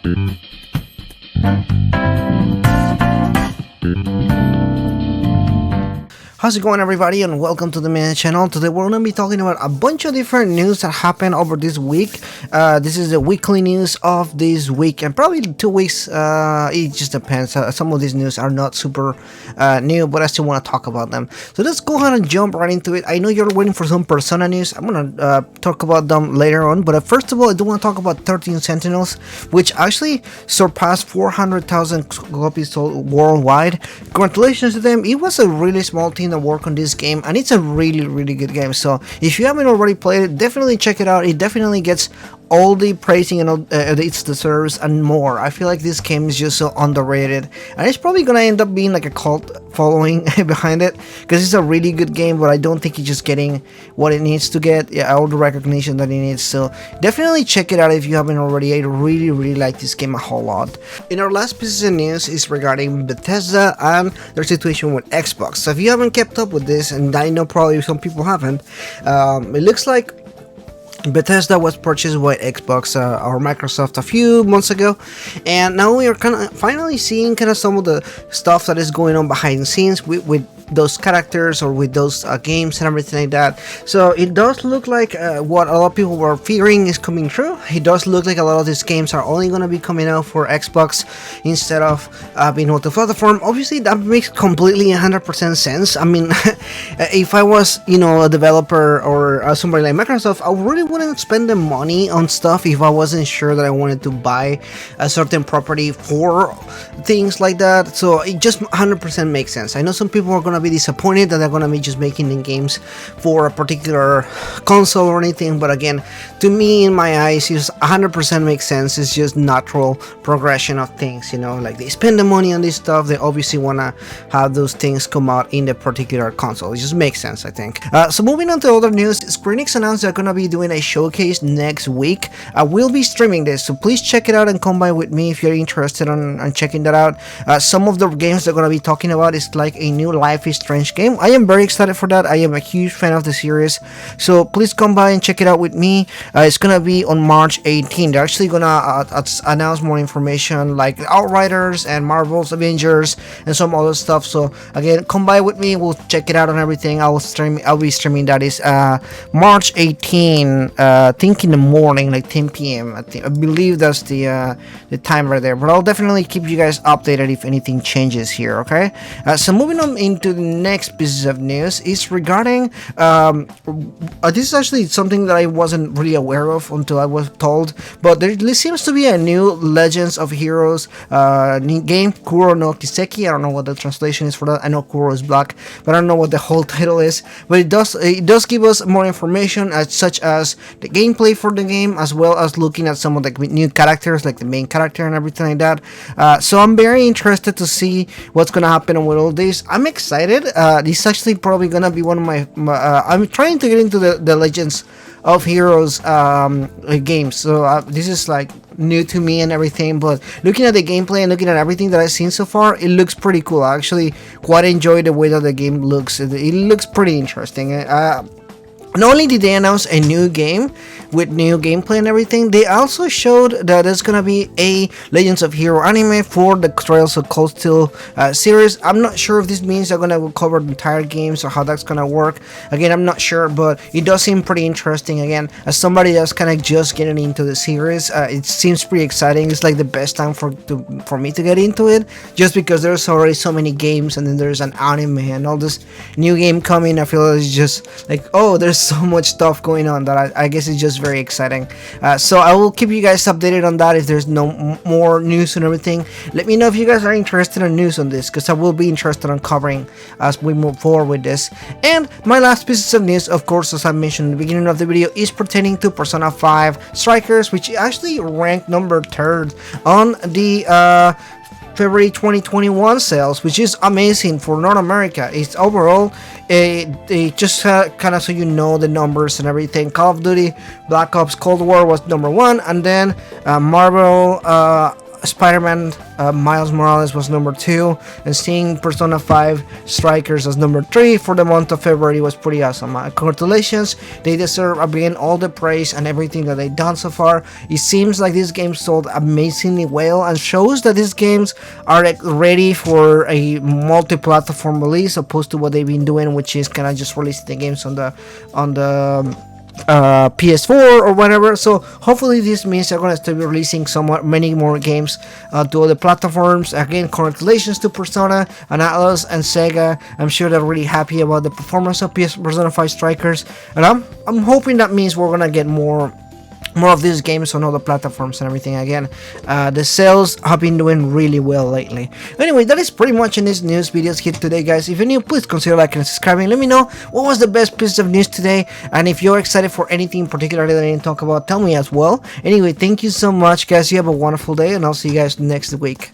How's it going, everybody, and welcome to the main channel. Today we're going to be talking about a bunch of different news that happened over this week. This is the weekly news of this week, and probably 2 weeks, it just depends. Some of these news are not super new, but I still want to talk about them. So let's go ahead and jump right into it. I know you're waiting for some Persona news. I'm going to talk about them later on, but first of all, I do want to talk about 13 Sentinels, which actually surpassed 400,000 copies sold worldwide. Congratulations to them. It was a really small team that work on this game, and it's a really good game. So if you haven't already played it, definitely check it out. It definitely gets all the praising and it deserves and more. I feel like this game is just so underrated, and it's probably gonna end up being like a cult following behind it, because it's a really good game, but I don't think it's just getting what it needs to get, all the recognition that it needs. So definitely check it out if you haven't already. I really like this game a whole lot. In our last piece of news is regarding Bethesda and their situation with Xbox. So if you haven't kept up with this, and I know probably some people haven't, it looks like Bethesda was purchased by Xbox or Microsoft a few months ago, and now we are kind of finally seeing kind of some of the stuff that is going on behind the scenes with those characters or with those games and everything like that. So it does look like what a lot of people were fearing is coming true. It does look like a lot of these games are only going to be coming out for Xbox instead of being multi-platform. Obviously that makes completely 100% sense. I mean, if I was, you know, a developer or somebody like Microsoft, I really wouldn't spend the money on stuff if I wasn't sure that I wanted to buy a certain property for things like that. So it just 100% makes sense. I know some people are going to be disappointed that they're going to be just making the games for a particular console or anything, but again, to me, in my eyes, it 100% makes sense. It's just natural progression of things, you know, like they spend the money on this stuff, they obviously want to have those things come out in the particular console. It just makes sense, I think. So moving on to other news, Screenix announced they're going to be doing a showcase next week. I will be streaming this, so please check it out and come by with me if you're interested on checking that out. Some of the games they're going to be talking about is like a new Life is Strange game. I am very excited for that. I am a huge fan of the series, so please come by and check it out with me. It's gonna be on March 18th. They're actually gonna announce more information like Outriders and Marvel's Avengers and some other stuff. So again, come by with me. We'll check it out on everything. I'll be streaming. That is March 18. I think in the morning, like 10 p.m. I believe that's the time right there. But I'll definitely keep you guys updated if anything changes here. Okay. So moving on into the next piece of news is regarding this is actually something that I wasn't really aware of until I was told, but there seems to be a new Legends of Heroes game, Kuro no Kiseki. I don't know what the translation is for that. I know Kuro is black, but I don't know what the whole title is. But it does give us more information, such as the gameplay for the game, as well as looking at some of the new characters, like the main character and everything like that. So I'm very interested to see what's gonna happen with all this. I'm excited. This is actually probably gonna be one of my I'm trying to get into the Legends of Heroes games, so this is like new to me and everything, but looking at the gameplay and looking at everything that I've seen so far, it looks pretty cool. I actually quite enjoy the way that the game looks. It looks pretty interesting. Not only did they announce a new game with new gameplay and everything, they also showed that there's gonna be a Legends of Hero anime for the Trails of Cold Steel series. I'm not sure if this means they're gonna cover the entire games or how that's gonna work. Again, I'm not sure, but it does seem pretty interesting. Again, as somebody that's kind of just getting into the series, it seems pretty exciting. It's like the best time for me to get into it, just because there's already so many games, and then there's an anime and all this new game coming. I feel it's just like, oh, there's so much stuff going on that I guess it's just very exciting. So I will keep you guys updated on that if there's no more news and everything. Let me know if you guys are interested in news on this, because I will be interested in covering as we move forward with this. And my last piece of news, of course, as I mentioned in the beginning of the video, is pertaining to Persona 5 Strikers, which actually ranked number 3rd on the February 2021 sales, which is amazing for North America. It's overall, just kind of so you know the numbers and everything. Call of Duty Black Ops Cold War was number 1, and then Marvel Spider-Man Miles Morales was number 2, and seeing Persona 5 Strikers as number 3 for the month of February was pretty awesome. Congratulations, they deserve again all the praise and everything that they've done so far. It seems like this game sold amazingly well and shows that these games are ready for a multi-platform release opposed to what they've been doing, which is kind of just releasing the games on the PS4 or whatever. So hopefully this means they're going to start releasing many more games to other platforms. Again, congratulations to Persona and Atlas and Sega. I'm sure they're really happy about the performance of Persona 5 Strikers, and I'm hoping that means we're gonna get more of these games on other platforms and everything. Again, the sales have been doing really well lately. Anyway, that is pretty much in this news videos here today, guys. If you're new, please consider liking and subscribing. Let me know what was the best piece of news today, and if you're excited for anything particularly that I didn't talk about, tell me as well. Anyway, thank you so much, guys. You have a wonderful day, and I'll see you guys next week.